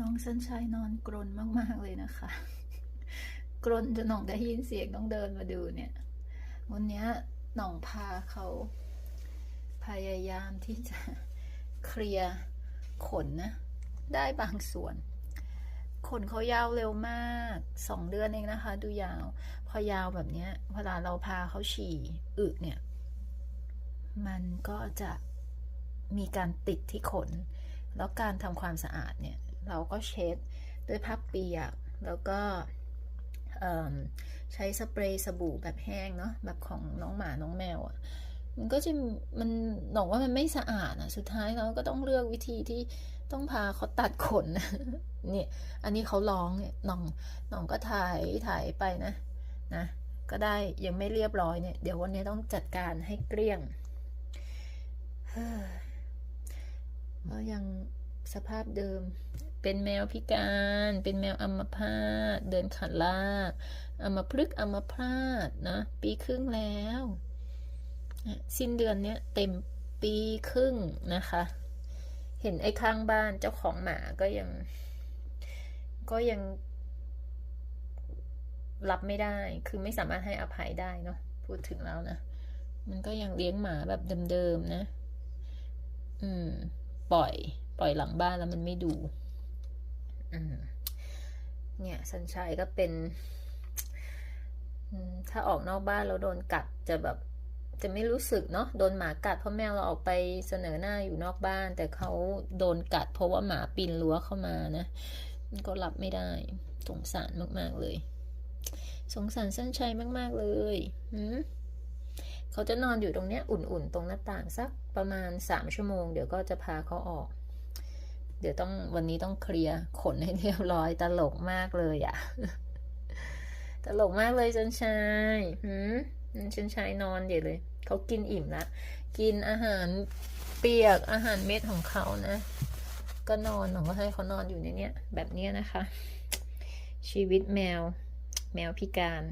น้องสันชัยนอนกรนมากๆเลยนะคะกรนจนน้องได้ยินเสียงต้องเดินมาดูเนี่ยวันนี้น้องพาเขาพยายามที่จะเคลียร์ขนนะได้บางส่วนขนเขายาวเร็วมาก2 เดือนเองนะคะดูยาวพอยาวแบบนี้เวลาเราพาเขาฉี่อึเนี่ยมันก็จะมีการติดที่ขนแล้วการทำความสะอาดเนี่ยเราก็เช็ดด้วยผ้าเปียกแล้วก็ใช้สเปรย์สบู่แบบแห้งเนาะแบบของน้องหมาน้องแมวอ่ะมันก็จะมันหนองว่ามันไม่สะอาดอ่ะสุดท้ายเราก็ต้องเลือกวิธีที่ต้องพาเขาตัดขนเนี่ยอันนี้เขาร้องเนี่ยน้องก็ถ่ายไปนะก็ได้ยังไม่เรียบร้อยเนี่ยเดี๋ยววันนี้ต้องจัดการให้เกลี้ยงก็ยังสภาพเดิมเป็นแมวพิการเป็นแมวอัมพาตเดินขาลากอัมพฤกษ์อัมพาตนะปีครึ่งแล้วสิ้นเดือนเนี้ยเต็มปีครึ่งนะคะเห็นไอ้ข้างบ้านเจ้าของหมาก็ยังรับไม่ได้คือไม่สามารถให้อภัยได้เนาะพูดถึงแล้วนะมันก็ยังเลี้ยงหมาแบบเดิมๆนะปล่อยหลังบ้านแล้วมันไม่ดูเนี่ยสัญชัยก็เป็นถ้าออกนอกบ้านแล้วโดนกัดจะไม่รู้สึกเนาะโดนหมากัดเพราะแมวเราออกไปเสนอหน้าอยู่นอกบ้านแต่เขาโดนกัดเพราะว่าหมาปีนรั้วเข้ามานะมันก็รับไม่ได้สงสารมากๆเลยสงสารสัญชัยมากๆเลยเขาจะนอนอยู่ตรงเนี้ยอุ่นๆตรงหน้าต่างสักประมาณ3 ชั่วโมงเดี๋ยวก็จะพาเขาออกเดี๋ยววันนี้ต้องเคลียร์ขนให้เรียบร้อยตลกมากเลยอ่ะตลกมากเลยชันชัยชันชัยนอนเดี๋ยวเลยเขากินอิ่มละกินอาหารเปียกอาหารเม็ดของเขานะก็นอนหนูก็ให้เขานอนอยู่ในเนี้ยแบบเนี้ยนะคะชีวิตแมวพิการ